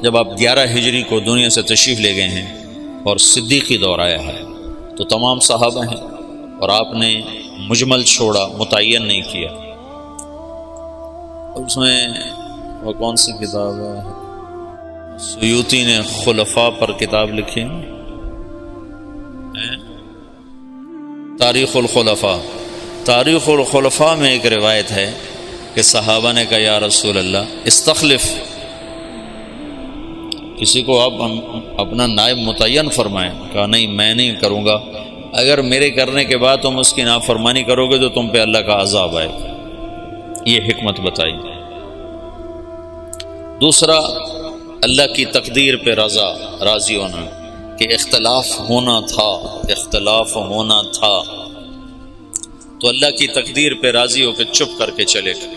جب آپ 11 ہجری کو دنیا سے تشریف لے گئے ہیں اور صدیقی دور آیا ہے تو تمام صحابہ ہیں اور آپ نے مجمل چھوڑا، متعین نہیں کیا۔ اس میں وہ کون سی کتاب ہے، سیوطی نے خلفاء پر کتاب لکھی ہے، تاریخ الخلفاء۔ تاریخ الخلفاء میں ایک روایت ہے کہ صحابہ نے کہا یا رسول اللہ استخلف، کسی کو آپ اپنا نائب متعین فرمائیں۔ کہا نہیں، میں نہیں کروں گا، اگر میرے کرنے کے بعد تم اس کی نافرمانی کرو گے تو تم پہ اللہ کا عذاب آئے گا۔ یہ حکمت بتائی۔ دوسرا، اللہ کی تقدیر پہ راضی ہونا، کہ اختلاف ہونا تھا تو اللہ کی تقدیر پہ راضی ہو کے چپ کر کے چلے گا۔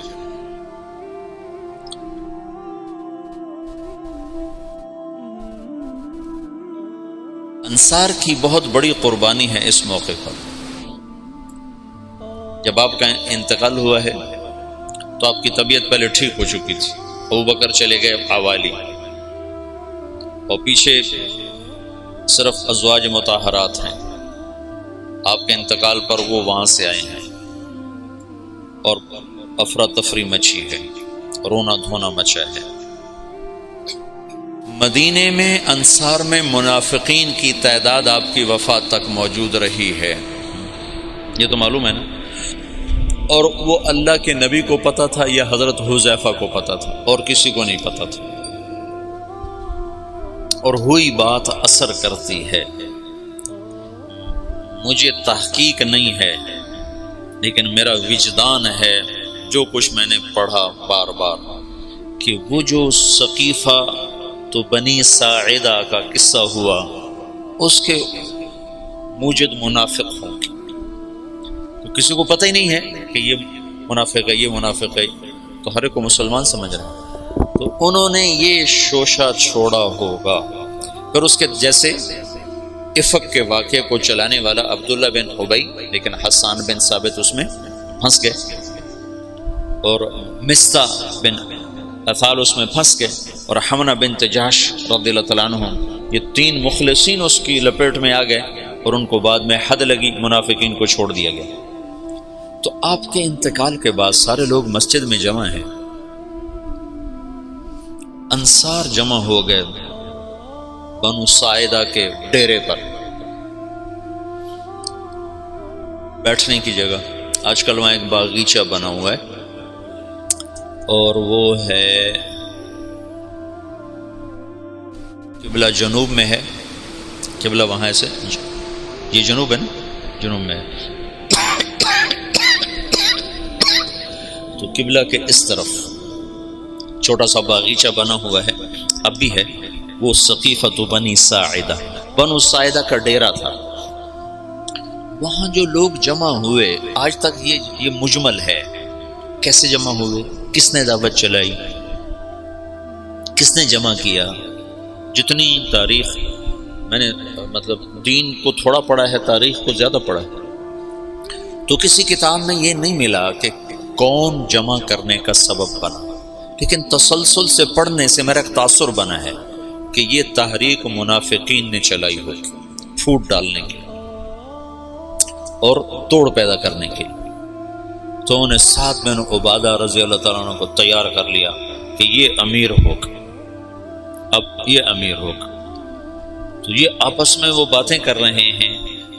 انصار کی بہت بڑی قربانی ہے اس موقع پر۔ جب آپ کا انتقال ہوا ہے تو آپ کی طبیعت پہلے ٹھیک ہو چکی تھی، ابوبکر چلے گئے حوالی، اور پیچھے صرف ازواج مطہرات ہیں۔ آپ کے انتقال پر وہ وہاں سے آئے ہیں اور افراتفری مچی ہے، رونا دھونا مچا ہے۔ مدینے میں انصار میں منافقین کی تعداد آپ کی وفات تک موجود رہی ہے، یہ تو معلوم ہے نا۔ اور وہ اللہ کے نبی کو پتہ تھا یا حضرت حذیفہ کو پتہ تھا، اور کسی کو نہیں پتہ تھا۔ اور ہوئی بات اثر کرتی ہے۔ مجھے تحقیق نہیں ہے لیکن میرا وجدان ہے، جو کچھ میں نے پڑھا بار بار، کہ وہ جو سقیفہ تو بنی ساعدہ کا قصہ ہوا، اس کے موجد منافق ہوں گے، تو کسی کو پتہ ہی نہیں ہے کہ یہ منافق ہے، یہ منافق ہے، تو ہر ایک کو مسلمان سمجھ رہا ہے، تو انہوں نے یہ شوشہ چھوڑا ہوگا۔ پھر اس کے جیسے افق کے واقعے کو چلانے والا عبداللہ بن ابی، لیکن حسان بن ثابت اس میں پھنس گئے، اور مصطح بن اثال اس میں پھنس گئے، اور حمنہ بنت جحش رضی اللہ تعالیٰ عنہ، یہ 3 مخلصین اس کی لپیٹ میں آ گئے، اور ان کو بعد میں حد لگی، منافقین کو چھوڑ دیا گیا۔ تو آپ کے انتقال کے بعد سارے لوگ مسجد میں جمع ہیں، انصار جمع ہو گئے بنو ساعدہ کے ڈیرے پر، بیٹھنے کی جگہ۔ آج کل وہاں ایک باغیچہ بنا ہوا ہے، اور وہ ہے قبلہ جنوب میں ہے، قبلہ وہاں سے یہ جنوب ہے نا، جنوب میں ہے، تو قبلہ کے اس طرف چھوٹا سا باغیچہ بنا ہوا ہے، اب بھی ہے، وہ سقیفۃ بنی ساعدہ، بنو ساعدہ کا ڈیرہ تھا۔ وہاں جو لوگ جمع ہوئے، آج تک یہ مجمل ہے، کیسے جمع ہوئے، کس نے دعوت چلائی، کس نے جمع کیا۔ جتنی تاریخ میں نے مطلب دین کو تھوڑا پڑھا ہے، تاریخ کو زیادہ پڑھا ہے، تو کسی کتاب میں یہ نہیں ملا کہ کون جمع کرنے کا سبب بنا، لیکن تسلسل سے پڑھنے سے میرا ایک تاثر بنا ہے کہ یہ تحریک منافقین نے چلائی ہوگی، پھوٹ ڈالنے کی اور توڑ پیدا کرنے کے لیے۔ تو انہیں سعد بن عبادہ رضی اللہ تعالیٰ عنہ کو تیار کر لیا کہ یہ امیر ہوگا، اب یہ امیر ہوگا۔ تو یہ آپس میں وہ باتیں کر رہے ہیں،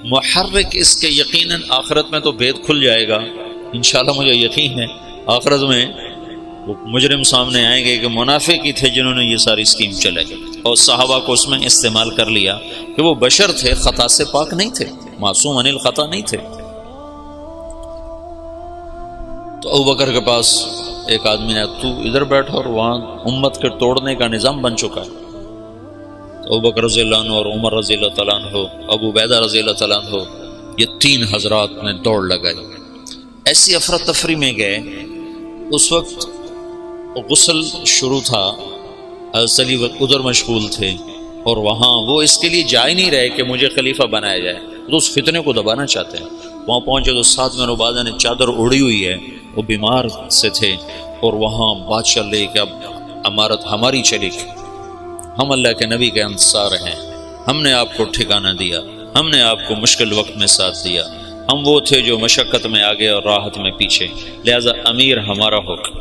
محرک اس کے یقیناً آخرت میں تو بھید کھل جائے گا انشاءاللہ، مجھے یقین ہے آخرت میں وہ مجرم سامنے آئیں گے کہ منافق ہی تھے جنہوں نے یہ ساری اسکیم چلائی، اور صحابہ کو اس میں استعمال کر لیا کہ وہ بشر تھے، خطا سے پاک نہیں تھے، معصوم عن الخطا نہیں تھے۔ تو ابوبکر کے پاس ایک آدمی نے، تو ادھر بیٹھا، اور وہاں امت کے توڑنے کا نظام بن چکا ہے۔ تو ابوبکر رضی اللہ عنہ اور عمر رضی اللہ تعالیٰ عنہ، ابو عبیدہ رضی اللہ تعالیٰ عنہ، یہ 3 حضرات نے دوڑ لگائی، ایسی افراتفری میں گئے۔ اس وقت غسل شروع تھا، حضرت علی ادھر مشغول تھے، اور وہاں وہ اس کے لیے جا ہی نہیں رہے کہ مجھے خلیفہ بنایا جائے، تو اس فتنے کو دبانا چاہتے ہیں۔ وہاں پہنچے تو سعد بن عبادہ نے چادر اڑی ہوئی ہے، وہ بیمار سے تھے، اور وہاں بات چل رہی کہ اب امارت ہماری چلے گی، ہم اللہ کے نبی کے انصار ہیں، ہم نے آپ کو ٹھکانہ دیا، ہم نے آپ کو مشکل وقت میں ساتھ دیا، ہم وہ تھے جو مشقت میں آگے اور راحت میں پیچھے، لہذا امیر ہمارا ہوگا۔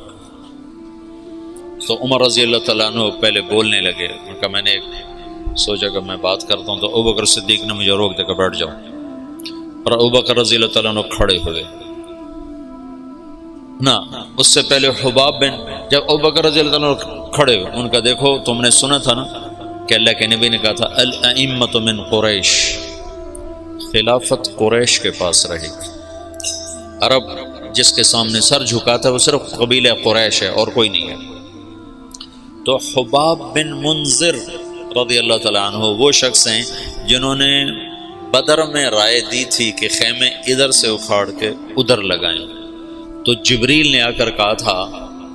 تو عمر رضی اللہ تعالیٰ عنہ پہلے بولنے لگے، ان کا میں نے سوچا کہ میں بات کرتا ہوں، تو ابوبکر صدیق نے مجھے روک دے کر بیٹھ جاؤ، اور ابوبکر رضی اللہ تعالیٰ عنہ کھڑے ہوئے نا۔ اس سے پہلے حباب بن، جب ابوبکر رضی اللہ تعالیٰ عنہ کھڑے ہوئے، ان کا دیکھو تم نے سنا تھا نا کہ اللہ کے نبی نے کہا تھا الائمۃ من قریش، خلافت قریش کے پاس رہے گی۔ عرب جس کے سامنے سر جھکاتا ہے وہ صرف قبیلہ قریش ہے اور کوئی نہیں ہے۔ تو حباب بن منذر رضی اللہ تعالیٰ عنہ وہ شخص ہیں جنہوں نے بدر میں رائے دی تھی کہ خیمے ادھر سے اکھاڑ کے ادھر لگائیں، تو جبریل نے آ کر کہا تھا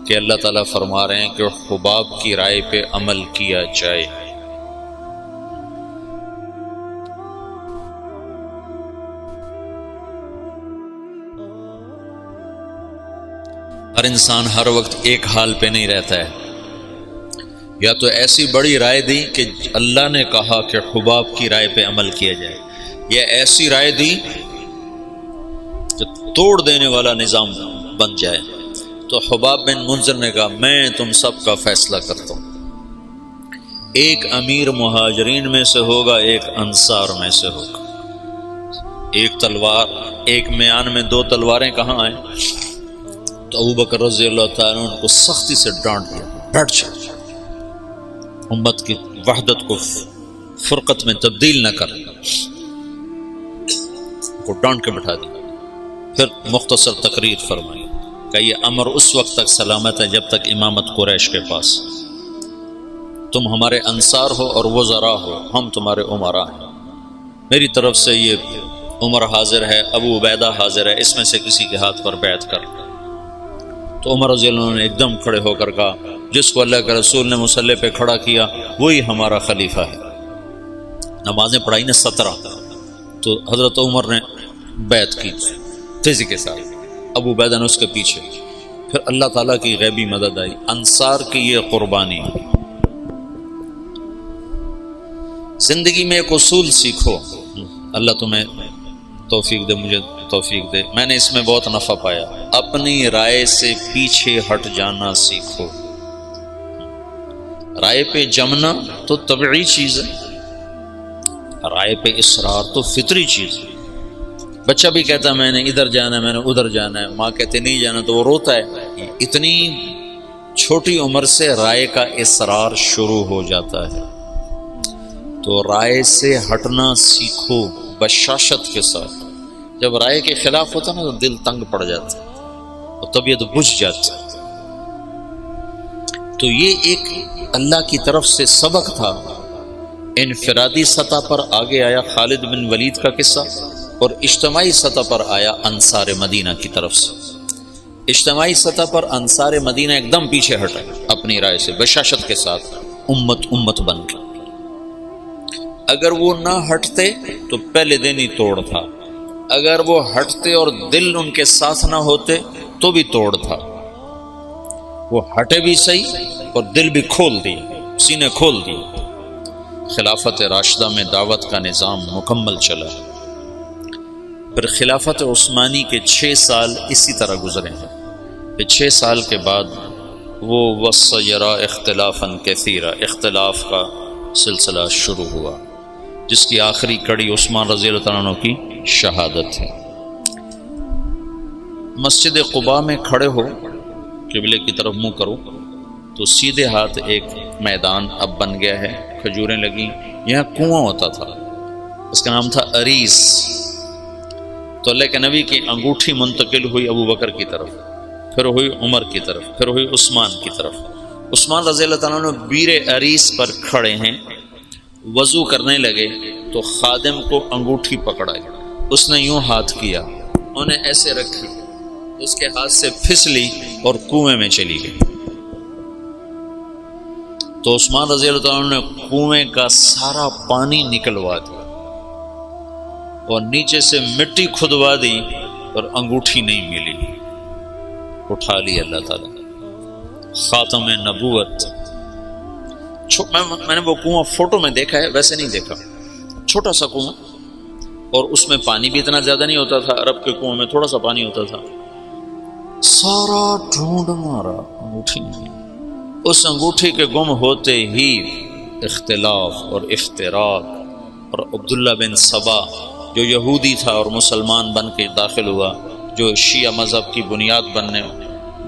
کہ اللہ تعالیٰ فرما رہے ہیں کہ حباب کی رائے پہ عمل کیا جائے۔ ہر انسان ہر وقت ایک حال پہ نہیں رہتا ہے، یا تو ایسی بڑی رائے دی کہ اللہ نے کہا کہ حباب کی رائے پہ عمل کیا جائے، یا ایسی رائے دی کہ توڑ دینے والا نظام بن جائے۔ تو حباب بن منذر نے کہا میں تم سب کا فیصلہ کرتا ہوں، ایک امیر مہاجرین میں سے ہوگا، ایک انصار میں سے ہوگا۔ ایک تلوار، ایک میان میں دو تلواریں کہاں آئیں؟ تو ابوبکر رضی اللہ تعالیٰ عنہ کو سختی سے ڈانٹ دیا، بیٹھ جا، امت کی وحدت کو فرقت میں تبدیل نہ کر، کو ڈانٹ کے بٹھا دیا۔ پھر مختصر تقریر فرمائی کہ یہ امر اس وقت تک سلامت ہے جب تک امامت قریش کے پاس، تم ہمارے انصار ہو اور وزراء ہو، ہم تمہارے امراء ہیں، میری طرف سے یہ عمر حاضر ہے، ابو عبیدہ حاضر ہے، اس میں سے کسی کے ہاتھ پر بیعت کر۔ تو عمر رضی اللہ عنہ نے ایک دم کھڑے ہو کر کہا جس کو اللہ کے رسول نے مصلی پہ کھڑا کیا وہی ہمارا خلیفہ ہے۔ نمازیں پڑھائی نے 17، تو حضرت عمر نے بیعت کی تیزی کے ساتھ، ابو عبیدہ نے اس کے پیچھے۔ پھر اللہ تعالیٰ کی غیبی مدد آئی، انصار کی یہ قربانی۔ زندگی میں ایک اصول سیکھو، اللہ تمہیں توفیق دے، مجھے توفیق دے، میں نے اس میں بہت نفع پایا، اپنی رائے سے پیچھے ہٹ جانا سیکھو۔ رائے پہ جمنا تو طبعی چیز ہے، رائے پہ اصرار تو فطری چیز ہے۔ بچہ بھی کہتا ہے میں نے ادھر جانا ہے، میں نے ادھر جانا ہے، ماں کہتے نہیں جانا تو وہ روتا ہے۔ اتنی چھوٹی عمر سے رائے کا اصرار شروع ہو جاتا ہے، تو رائے سے ہٹنا سیکھو بشاشت کے ساتھ۔ جب رائے کے خلاف ہوتا نا تو دل تنگ پڑ جاتا ہے اور طبیعت بجھ جاتی ہے۔ تو یہ ایک اللہ کی طرف سے سبق تھا۔ انفرادی سطح پر آگے آیا خالد بن ولید کا قصہ، اور اجتماعی سطح پر آیا انصار مدینہ کی طرف سے۔ اجتماعی سطح پر انصار مدینہ ایک دم پیچھے ہٹا اپنی رائے سے بشاشت کے ساتھ، امت بن کے۔ اگر وہ نہ ہٹتے تو پہلے دن ہی توڑ تھا، اگر وہ ہٹتے اور دل ان کے ساتھ نہ ہوتے تو بھی توڑ تھا۔ وہ ہٹے بھی صحیح اور دل بھی کھول دی، سینے کھول دی۔ خلافت راشدہ میں دعوت کا نظام مکمل چلا۔ پھر خلافت عثمانی کے 6 سال اسی طرح گزرے ہیں۔ پھر 6 سال کے بعد وہ وَسَيَرَا اختلافاً کثیرا، اختلاف کا سلسلہ شروع ہوا، جس کی آخری کڑی عثمان رضی اللہ عنہ کی شہادت ہے۔ مسجد قباء میں کھڑے ہو، قبلے کی طرف منہ کرو تو سیدھے ہاتھ ایک میدان اب بن گیا ہے، کھجوریں لگیں، یہاں کنواں ہوتا تھا، اس کا نام تھا اریس۔ تو اللہ کے نبی کی انگوٹھی منتقل ہوئی ابو بکر کی طرف، پھر ہوئی عمر کی طرف، پھر ہوئی عثمان کی طرف۔ عثمان رضی اللہ تعالیٰ عنہ بیر اریس پر کھڑے ہیں، وضو کرنے لگے تو خادم کو انگوٹھی پکڑائی، اس نے یوں ہاتھ کیا، انہیں ایسے رکھی، اس کے ہاتھ سے پھسلی اور کنویں میں چلی گئی۔ تو عثمان رضی اللہ عنہ نے کنویں کا سارا پانی نکلوا دیا اور نیچے سے مٹی کھدوا دی اور انگوٹھی نہیں ملی، اٹھا لی اللہ تعالیٰ۔ خاتم نبوت میں نے وہ کنواں فوٹو میں دیکھا ہے، ویسے نہیں دیکھا، چھوٹا سا کنواں، اور اس میں پانی بھی اتنا زیادہ نہیں ہوتا تھا، عرب کے کنویں میں تھوڑا سا پانی ہوتا تھا۔ سارا ڈھونڈ مارا، انگوٹھی نہیں، اس انگوٹھی کے گم ہوتے ہی اختلاف اور افتراق، اور عبداللہ بن سبا جو یہودی تھا اور مسلمان بن کے داخل ہوا، جو شیعہ مذہب کی بنیاد بننے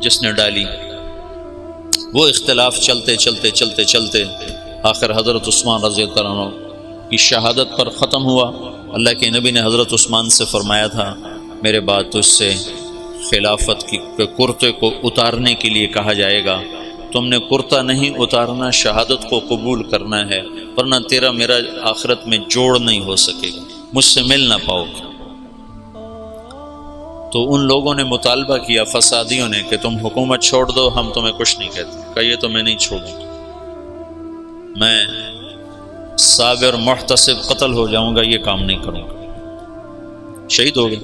جس نے ڈالی، وہ اختلاف چلتے چلتے چلتے چلتے آخر حضرت عثمان رضی اللہ عنہ کی شہادت پر ختم ہوا۔ اللہ کے نبی نے حضرت عثمان سے فرمایا تھا میرے بعد تجھ سے خلافت کی کرتے کو اتارنے کے لیے کہا جائے گا، تم نے کرتا نہیں اتارنا، شہادت کو قبول کرنا ہے، ورنہ تیرا میرا آخرت میں جوڑ نہیں ہو سکے گا، مجھ سے مل نہ پاؤ گے۔ تو ان لوگوں نے مطالبہ کیا، فسادیوں نے، کہ تم حکومت چھوڑ دو، ہم تمہیں کچھ نہیں کہتے۔ کہا یہ تو میں نہیں چھوڑوں گا، میں صابر محتسب قتل ہو جاؤں گا، یہ کام نہیں کروں گا۔ شہید ہو گئے۔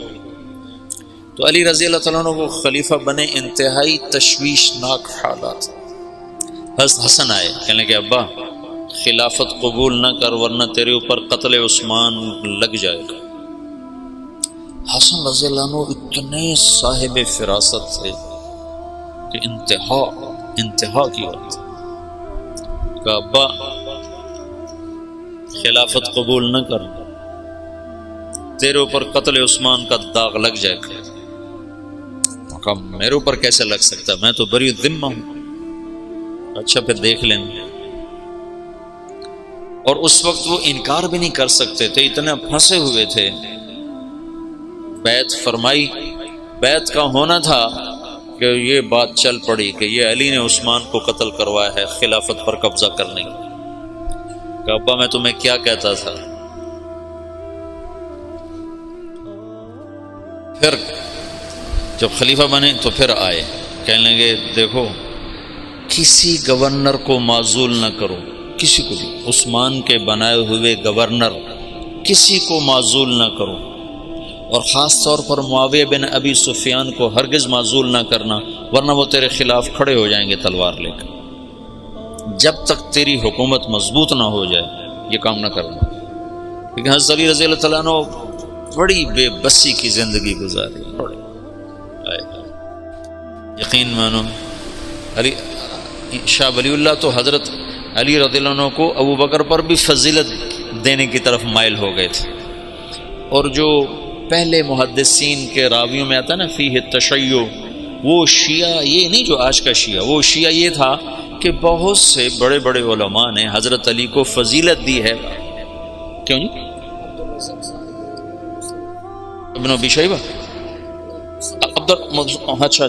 تو علی رضی اللہ تعالیٰ عنہ وہ خلیفہ بنے، انتہائی تشویشناک حالات۔ حسن آئے، کہنے کہ ابا خلافت قبول نہ کر ورنہ تیرے اوپر قتل عثمان لگ جائے گا۔ حسن رضی اللہ عنہ اتنے صاحب فراست تھے کہ انتہا کی بات، کہ ابا خلافت قبول نہ کر، تیرے اوپر قتل عثمان کا داغ لگ جائے گا۔ کہا میرے اوپر کیسے لگ سکتا، میں تو بری ذمہ ہوں۔ اچھا پھر دیکھ لیں۔ اور اس وقت وہ انکار بھی نہیں کر سکتے تھے، اتنے پھنسے ہوئے تھے۔ بیعت فرمائی، بیعت کا ہونا تھا کہ یہ بات چل پڑی کہ یہ علی نے عثمان کو قتل کروایا ہے خلافت پر قبضہ کرنے کی۔ کہ ابا میں تمہیں کیا کہتا تھا۔ پھر جب خلیفہ بنے تو پھر آئے، کہنے لگے دیکھو کسی گورنر کو معزول نہ کرو، کسی کو بھی، عثمان کے بنائے ہوئے گورنر کسی کو معزول نہ کرو، اور خاص طور پر معاویہ بن ابی سفیان کو ہرگز معزول نہ کرنا، ورنہ وہ تیرے خلاف کھڑے ہو جائیں گے تلوار لے کر۔ جب تک تیری حکومت مضبوط نہ ہو جائے یہ کام نہ کرنا۔ لیکن حضرت علی رضی اللہ تعالیٰ عنہ بڑی بے بسی کی زندگی گزاری، یقین مانو علی شاہ ولی اللہ تو حضرت علی رضی اللہ عنہ کو ابو بکر پر بھی فضیلت دینے کی طرف مائل ہو گئے تھے۔ اور جو پہلے محدثین کے راویوں میں آتا نا فیہ تشیع، وہ شیعہ یہ نہیں جو آج کا شیعہ، وہ شیعہ یہ تھا کہ بہت سے بڑے بڑے علماء نے حضرت علی کو فضیلت دی ہے۔ کیوں نہیں؟ ابن ابی شیبہ، اچھا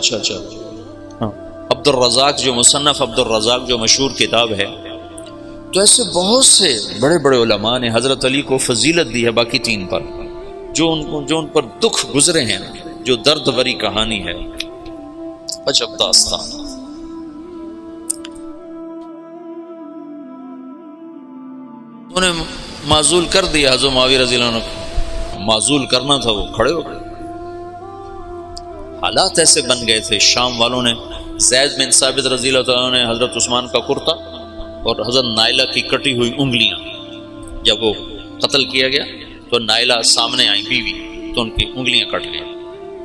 ہاں، عبد الرزاق جو مصنف عبد الرزاق جو مشہور کتاب ہے، تو ایسے بہت سے بڑے بڑے علماء نے حضرت علی کو فضیلت دی ہے باقی تین پر، جو ان پر دکھ گزرے ہیں، جو درد بری کہانی ہے، عجب داستان۔ انہیں معزول کر دیا حضرت معاویہ رضی اللہ عنہ کو، معزول کرنا تھا، وہ کھڑے ہو گئے۔ حالات ایسے بن گئے تھے، شام والوں نے زید بن ثابت رضی اللہ تعالیٰ نے حضرت عثمان کا کرتا اور حضرت نائلہ کی کٹی ہوئی انگلیاں، جب وہ قتل کیا گیا تو نائلہ سامنے آئی بیوی، تو ان کی انگلیاں کٹ گئیں،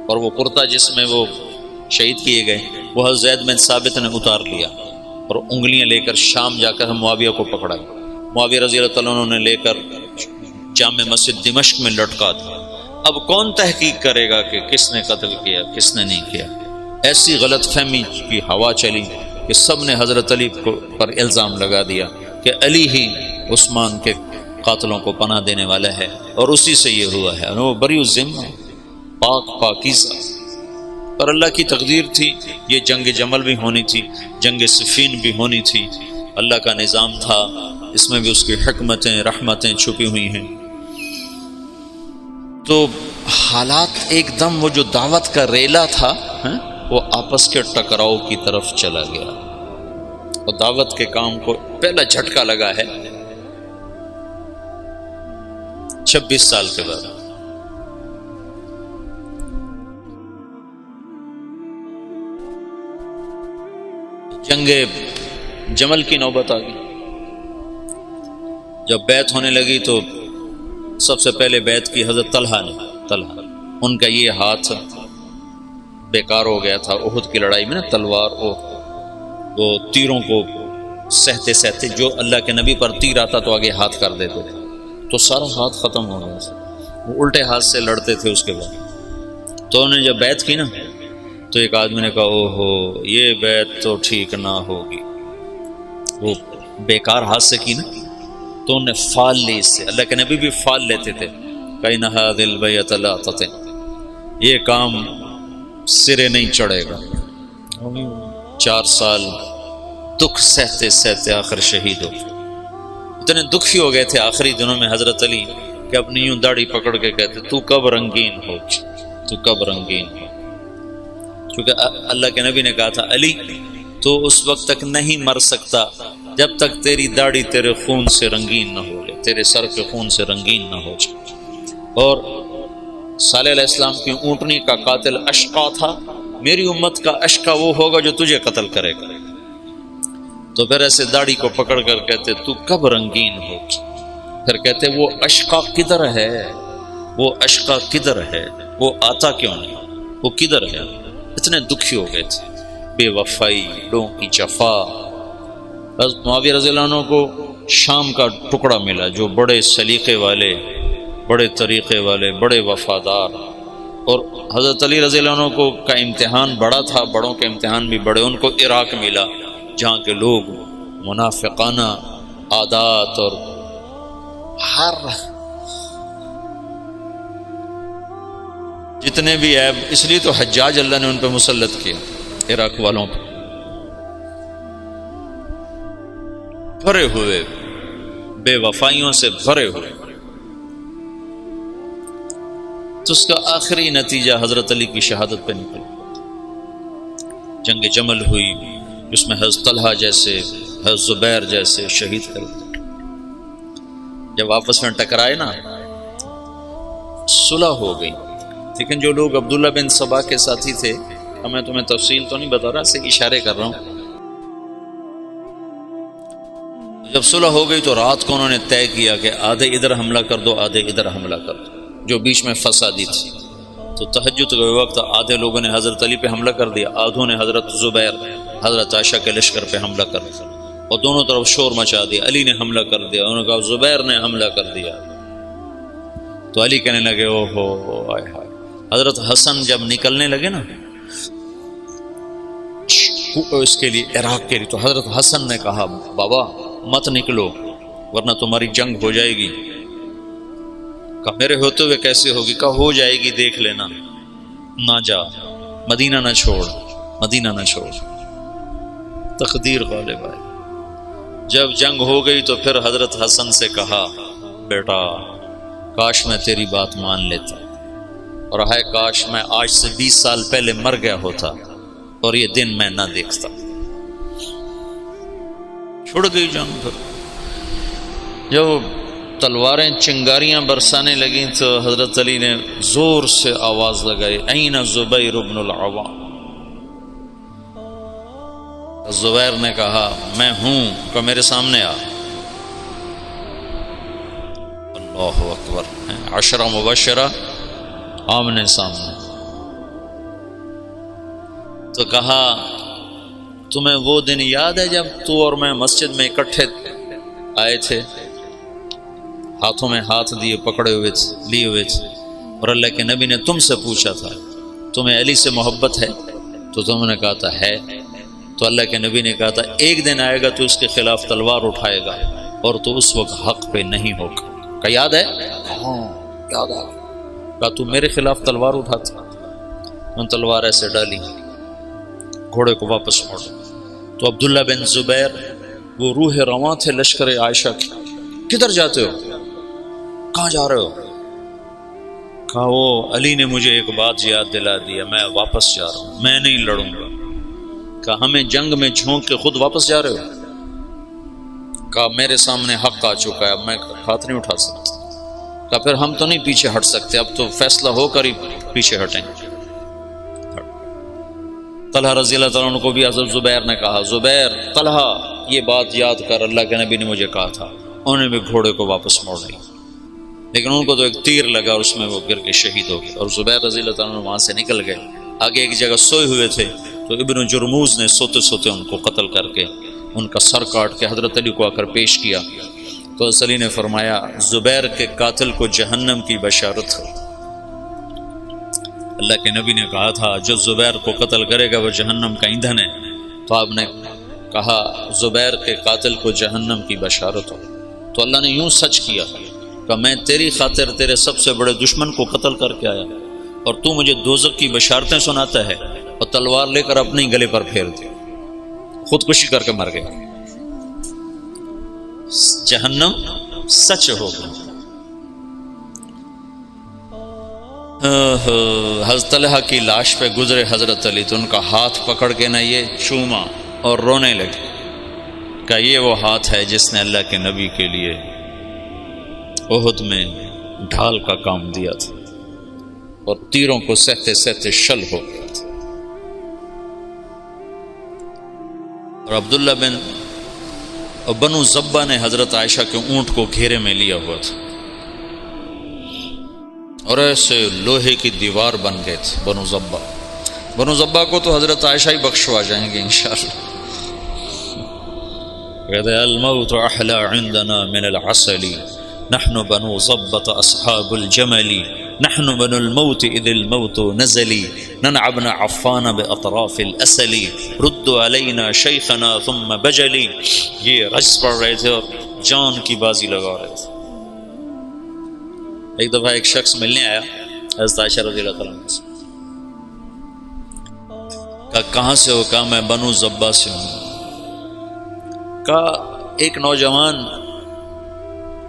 اور وہ کرتا جس میں وہ شہید کیے گئے وہ حضرت زید بن ثابت نے اتار لیا، اور انگلیاں لے کر شام جا کر معاویہ کو پکڑا۔ معاویہ رضی اللہ تعالیٰ عنہ نے لے کر جامع مسجد دمشق میں لٹکا دیا۔ اب کون تحقیق کرے گا کہ کس نے قتل کیا کس نے نہیں کیا؟ ایسی غلط فہمی کی ہوا چلی کہ سب نے حضرت علی پر الزام لگا دیا کہ علی ہی عثمان کے قاتلوں کو پناہ دینے والا ہے، اور اسی سے یہ ہوا ہے۔ وہ بری الذمہ، پاکیزہ، پر اللہ کی تقدیر تھی، یہ جنگ جمل بھی ہونی تھی، جنگ صفین بھی ہونی تھی، اللہ کا نظام تھا، اس میں بھی اس کی حکمتیں رحمتیں چھپی ہوئی ہیں۔ تو حالات ایک دم وہ جو دعوت کا ریلا تھا وہ آپس کے ٹکراؤ کی طرف چلا گیا، اور دعوت کے کام کو پہلا جھٹکا لگا ہے 26 سال کے بعد۔ جنگ جمل کی نوبت آ گئی، جب بیعت ہونے لگی تو سب سے پہلے بیعت کی حضرت طلحہ نے. طلحہ ان کا یہ ہاتھ بیکار ہو گیا تھا احد کی لڑائی میں نا، تلوار وہ تیروں کو سہتے سہتے جو اللہ کے نبی پر تیر آتا تو آگے ہاتھ کر دیتے تھے، تو سارا ہاتھ ختم ہو گیا. وہ الٹے ہاتھ سے لڑتے تھے. اس کے بعد تو انہوں نے جب بیعت کی نا تو ایک آدمی نے کہا او ہو یہ بیعت تو ٹھیک نہ ہوگی، وہ بیکار ہاتھ سے کی نا. تو انہوں نے فال لی اس سے. اللہ کے نبی بھی فال لیتے تھے. کَإِنَّ هَذِهِ الْبَيْعَةَ لَا تَتِمُّ، یہ کام سرے نہیں چڑھے گا. 4 سال دکھ سہتے سہتے آخر شہید ہو. اتنے دکھی ہو گئے تھے آخری دنوں میں حضرت علی کہ اپنی یوں داڑھی پکڑ کے کہتے تو کب رنگین ہو، تو کب رنگین ہو. کیونکہ اللہ کے نبی نے کہا تھا علی تو اس وقت تک نہیں مر سکتا جب تک تیری داڑھی تیرے خون سے رنگین نہ ہو جائے، تیرے سر کے خون سے رنگین نہ ہو جائے. اور صالح علیہ السلام کی اونٹنی کا قاتل اشقا تھا، میری امت کا اشقا وہ ہوگا جو تجھے قتل کرے گا. تو پھر ایسے داڑھی کو پکڑ کر کہتے تو کب رنگین ہو. پھر کہتے وہ اشقا کدھر ہے، وہ اشقا کدھر ہے، وہ آتا کیوں نہیں، وہ کدھر ہے. اتنے دکھی ہو گئے تھے. بے وفائی، لوگوں کی جفا. حضرت معاویہ رضی اللہ عنہ کو شام کا ٹکڑا ملا جو بڑے سلیقے والے، بڑے طریقے والے، بڑے وفادار. اور حضرت علی رضی اللہ عنہ کو کا امتحان بڑا تھا، بڑوں کے امتحان بھی بڑے. ان کو عراق ملا جہاں کے لوگ منافقانہ عادات اور ہر جتنے بھی عیب، اس لیے تو حجاج اللہ نے ان پہ مسلط کیا، عراق والوں پہ. بھرے ہوئے بے وفائیوں سے بھرے ہوئے. تو اس کا آخری نتیجہ حضرت علی کی شہادت پہ نکلا. جنگ جمل ہوئی جس میں حضرت طلحہ جیسے، حضرت زبیر جیسے شہید کر دیے. جب آپس میں ٹکرائے نا صلح ہو گئی. لیکن جو لوگ عبداللہ بن سبا کے ساتھی تھے، میں تمہیں تفصیل تو نہیں بتا رہا، صرف اشارے کر رہا ہوں. جب صلح ہو گئی تو رات کو انہوں نے طے کیا کہ آدھے ادھر حملہ کر دو، آدھے ادھر حملہ کر دو، جو بیچ میں فسادی تھی. تو تہجد کے وقت آدھے لوگوں نے حضرت علی پہ حملہ کر دیا، آدھوں نے حضرت زبیر، حضرت عائشہ کے لشکر پہ حملہ کر دیا اور دونوں طرف شور مچا دیا. علی نے حملہ کر دیا، انہوں نے کہا زبیر نے حملہ کر دیا. تو علی کہنے لگے او ہو آئے ہائے. حضرت حسن جب نکلنے لگے نا اس کے لیے، عراق کے لیے، تو حضرت حسن نے کہا بابا مت نکلو ورنہ تمہاری جنگ ہو جائے گی. کہا میرے ہوتے ہوئے کیسے ہوگی؟ کہا ہو جائے گی دیکھ لینا، نہ جا، مدینہ نہ چھوڑ، مدینہ نہ چھوڑ. تقدیر غالب آئی. جب جنگ ہو گئی تو پھر حضرت حسن سے کہا بیٹا کاش میں تیری بات مان لیتا، اور ہائے کاش میں آج سے 20 سال پہلے مر گیا ہوتا اور یہ دن میں نہ دیکھتا. چھوڑ گئی جنگ. جب تلواریں چنگاریاں برسانے لگیں تو حضرت علی نے زور سے آواز لگائی این زبیر بن العوام. زبیر نے کہا میں ہوں، کہ میرے سامنے آ. اللہ اکبر. 10 مبشرہ آمنے سامنے. تو کہا تمہیں وہ دن یاد ہے جب تو اور میں مسجد میں اکٹھے آئے تھے، ہاتھوں میں ہاتھ دیے پکڑے ہوئے لیے ہوئے تھے، اور اللہ کے نبی نے تم سے پوچھا تھا تمہیں علی سے محبت ہے؟ تو تم نے کہا تھا ہے. تو اللہ کے نبی نے کہا تھا ایک دن آئے گا تو اس کے خلاف تلوار اٹھائے گا اور تو اس وقت حق پہ نہیں ہوگا. کہا یاد ہے؟ ہاں یاد آ. کہا تو میرے خلاف تلوار اٹھاتا. ان تلوار ایسے ڈالی، گھوڑے کو واپس موڑ. تو عبداللہ بن زبیر وہ روح رواں تھے لشکر عائشہ کی. کدھر جاتے ہو؟ کہاں جا رہے ہو؟ کہا وہ علی نے مجھے ایک بات یاد دلا دیا، میں واپس جا رہا ہوں، میں نہیں لڑوں گا. کہا ہمیں جنگ میں جھونک کے خود واپس جا رہے ہو؟ کہا میرے سامنے حق آ چکا ہے، اب میں ہاتھ نہیں اٹھا سکتا. کہا پھر ہم تو نہیں پیچھے ہٹ سکتے، اب تو فیصلہ ہو کر ہی پیچھے ہٹیں. طلحہ رضی اللہ تعالیٰ کو بھی حضرت زبیر نے کہا زبیر طلحہ یہ بات یاد کر، اللہ کے نبی نے مجھے کہا تھا. انہیں بھی گھوڑے کو واپس موڑ لی، لیکن ان کو تو ایک تیر لگا اور اس میں وہ گر کے شہید ہو گئے، اور زبیر رضی اللہ تعالیٰ عنہ وہاں سے نکل گئے۔ آگے ایک جگہ سوئے ہوئے تھے تو ابن جرموز نے سوتے سوتے ان کو قتل کر کے ان کا سر کاٹ کے حضرت علی کو آ کر پیش کیا، تو حضرت علی نے فرمایا زبیر کے قاتل کو جہنم کی بشارت ہو۔ اللہ کے نبی نے کہا تھا جو زبیر کو قتل کرے گا وہ جہنم کا ایندھن ہے، تو آپ نے کہا زبیر کے قاتل کو جہنم کی بشارت ہو، تو اللہ نے یوں سچ کیا کہ میں تیری خاطر تیرے سب سے بڑے دشمن کو قتل کر کے آیا اور تو مجھے دوزخ کی بشارتیں سناتا ہے، اور تلوار لے کر اپنے گلے پر پھیر دی، خودکشی کر کے مر گیا۔ جہنم سچ ہو گئی۔ حضرت طلحہ کی لاش پہ گزرے حضرت علی تو ان کا ہاتھ پکڑ کے نہ یہ چوما اور رونے لگے کہ یہ وہ ہاتھ ہے جس نے اللہ کے نبی کے لیے احد میں ڈھال کا کام دیا تھا اور تیروں کو سہتے سہتے شل ہو گیا تھا۔ اور عبداللہ بنو زبہ نے حضرت عائشہ کے اونٹ کو گھیرے میں لیا ہوا تھا اور ایسے لوہے کی دیوار بن گئے تھے بنو زبہ کو تو حضرت عائشہ ہی بخشوا جائیں گے انشاءاللہ۔ کہتے ہیں الموت احلی عندنا من العسل نحن بنو ضبۃ اصحاب الجمل نحن بنو الموت اذ الموت نزلی ننعبنا عفان باطراف الاسل ردوا علینا شیخنا ثم بجلی۔ یہ رجز پڑھ رہے تھے اور جان کی بازی لگا رہے تھے۔ ایک دفعہ ایک شخص ملنے آیا حضرت عائشہ رضی اللہ تعالیٰ عنہ سے، کہا کہاں سے ہو؟ کہا میں بنو زبہ سے ہوں۔ کہا ایک نوجوان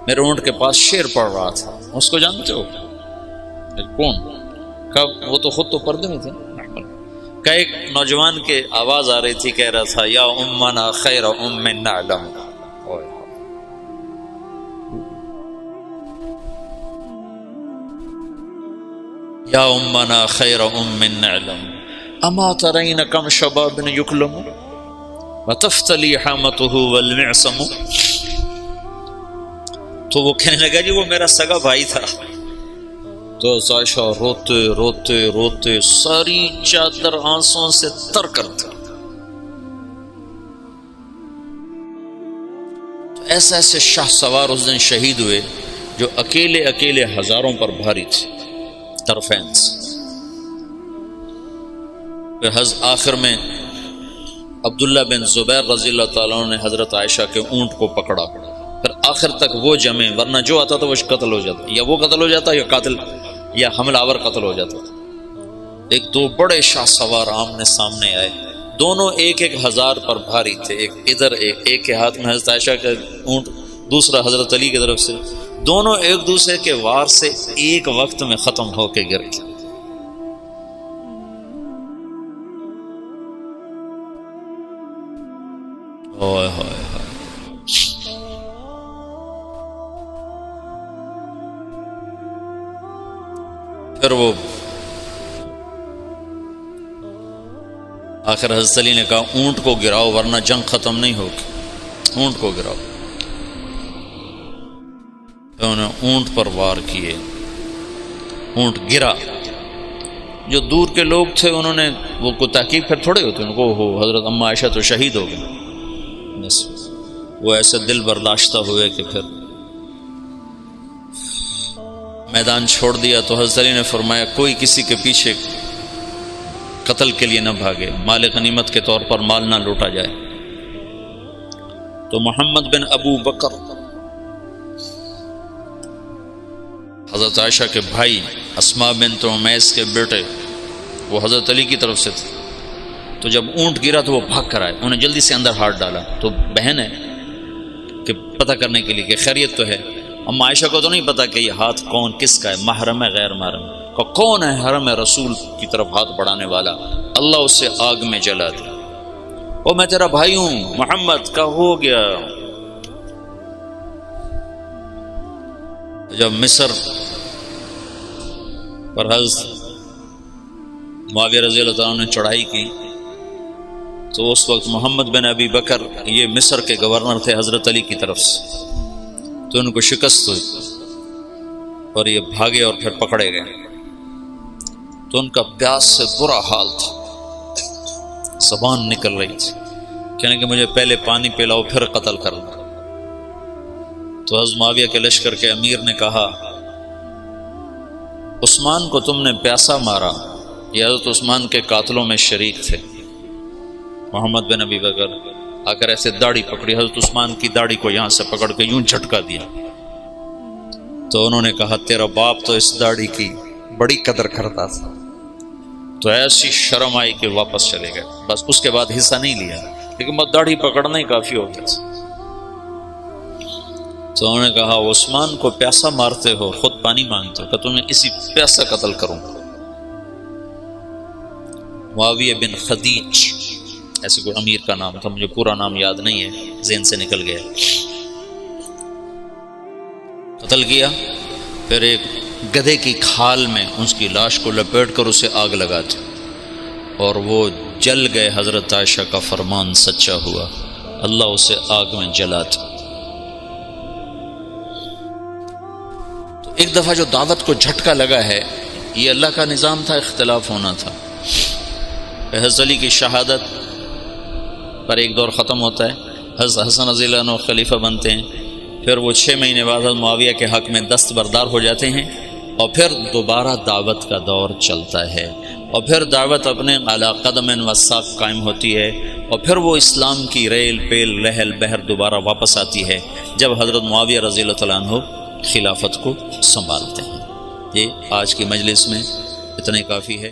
میرے اونٹ کے پاس شعر پڑھ رہا تھا، اس کو جانتے ہو؟ کون؟ کہا وہ تو خود تو پردے میں تھے۔ کہا ایک نوجوان کے آواز آ رہی تھی، کہہ رہا تھا یا امنا خیر ام نعلم، یا امنا خیر ام نعلم اما ترین کم شباب یکلم وتفتلی حامته والمعصم۔ تو وہ کہنے لگا جی وہ میرا سگا بھائی تھا۔ تو عائشہ روتے روتے روتے ساری چادر آنسوں سے تر کر دی۔ تو ایسے ایسے شاہ سوار اس دن شہید ہوئے جو اکیلے اکیلے ہزاروں پر بھاری تھے طرفین سے۔ پھر آخر میں عبداللہ بن زبیر رضی اللہ تعالیٰ عنہ نے حضرت عائشہ کے اونٹ کو پکڑا، پھر آخر تک وہ جمے، ورنہ جو آتا تھا وہ قتل ہو جاتا، یا وہ قتل ہو جاتا یا قاتل یا حملہ آور قتل ہو جاتا تھا۔ ایک دو بڑے شاہ سوار آمنے سامنے آئے، دونوں ایک ایک ہزار پر بھاری تھے، ایک ادھر ایک کے ہاتھ میں حضرت عائشہ کا اونٹ، دوسرا حضرت علی کی طرف سے، دونوں ایک دوسرے کے وار سے ایک وقت میں ختم ہو کے گر گئے۔ پھر وہ آخر حضرت علی نے کہا اونٹ کو گراؤ ورنہ جنگ ختم نہیں ہوگی، اونٹ کو گراؤ۔ انہوں نے اونٹ پر وار کیے، اونٹ گرا۔ جو دور کے لوگ تھے انہوں نے وہ کو تحقیق پھر تھوڑے ہوتے ان کو، ہو حضرت اما عائشہ تو شہید ہو گئی، بس وہ ایسے دل برداشتہ ہوئے کہ پھر میدان چھوڑ دیا۔ تو حضرت علی نے فرمایا کوئی کسی کے پیچھے قتل کے لیے نہ بھاگے، مال غنیمت کے طور پر مال نہ لوٹا جائے۔ تو محمد بن ابو بکر حضرت عائشہ کے بھائی، اسماء بنت عمیس کے بیٹے، وہ حضرت علی کی طرف سے تھے۔ تو جب اونٹ گرا تو وہ بھاگ کر آئے، انہیں جلدی سے اندر ہاتھ ڈالا۔ تو بہن ہے کہ پتہ کرنے کے لیے کہ خیریت تو ہے۔ اما عائشہ کو تو نہیں پتا کہ یہ ہاتھ کون کس کا ہے، محرم ہے غیر محرم کا، کون ہے حرم رسول کی طرف ہاتھ بڑھانے والا، اللہ اسے آگ میں جلا دے۔ او میں تیرا بھائی ہوں محمد کا ہو گیا۔ جب مصر پر حضرت معاویہ رضی اللہ تعالیٰ نے چڑھائی کی تو اس وقت محمد بن ابی بکر یہ مصر کے گورنر تھے حضرت علی کی طرف سے، تو ان کو شکست ہوئی اور یہ بھاگے اور پھر پکڑے گئے. تو ان کا پیاس سے برا حال تھا، زبان نکل رہی تھی، کہنے کہ مجھے پہلے پانی پلاؤ پھر قتل کرنا. تو حضرت معاویہ کے لشکر کے امیر نے کہا عثمان کو تم نے پیاسا مارا، یہ حضرت عثمان کے قاتلوں میں شریک تھے. محمد بن ابی بکر آ کر ایسے داڑھی پکڑی، حضرت عثمان کی داڑھی کو یہاں سے پکڑ کے یوں جھٹکا دیا. تو انہوں نے کہا تیرا باپ تو اس داڑھی کی بڑی قدر کرتا تھا. تو ایسی شرم آئی کہ واپس چلے گئے، بس اس کے بعد حصہ نہیں لیا، لیکن بس داڑھی پکڑنا ہی کافی ہو گیا تھا. تو انہوں نے کہا عثمان کو پیاسا مارتے ہو، خود پانی مانگتے ہو، کہ تمہیں اسی پیاسا قتل کروں. معاویہ بن خدیج ایسے کوئی امیر کا نام تھا، مجھے پورا نام یاد نہیں ہے، ذہن سے نکل گیا. قتل کیا، پھر ایک گدھے کی کھال میں اس کی لاش کو لپیٹ کر اسے آگ لگا دی اور وہ جل گئے. حضرت عائشہ کا فرمان سچا ہوا، اللہ اسے آگ میں جلا دی. تو ایک دفعہ جو دعوت کو جھٹکا لگا ہے، یہ اللہ کا نظام تھا، اختلاف ہونا تھا. حضرت علی کی شہادت پر ایک دور ختم ہوتا ہے، حضرت حسن رضی اللہ عنہ خلیفہ بنتے ہیں، پھر وہ 6 مہینے بعد حضرت معاویہ کے حق میں دستبردار ہو جاتے ہیں، اور پھر دوبارہ دعوت کا دور چلتا ہے، اور پھر دعوت اپنے علی قدم و ساق قائم ہوتی ہے، اور پھر وہ اسلام کی ریل پیل لہل بہر دوبارہ واپس آتی ہے جب حضرت معاویہ رضی اللہ تعالیٰ عنہ خلافت کو سنبھالتے ہیں. یہ آج کی مجلس میں اتنا ہی کافی ہے.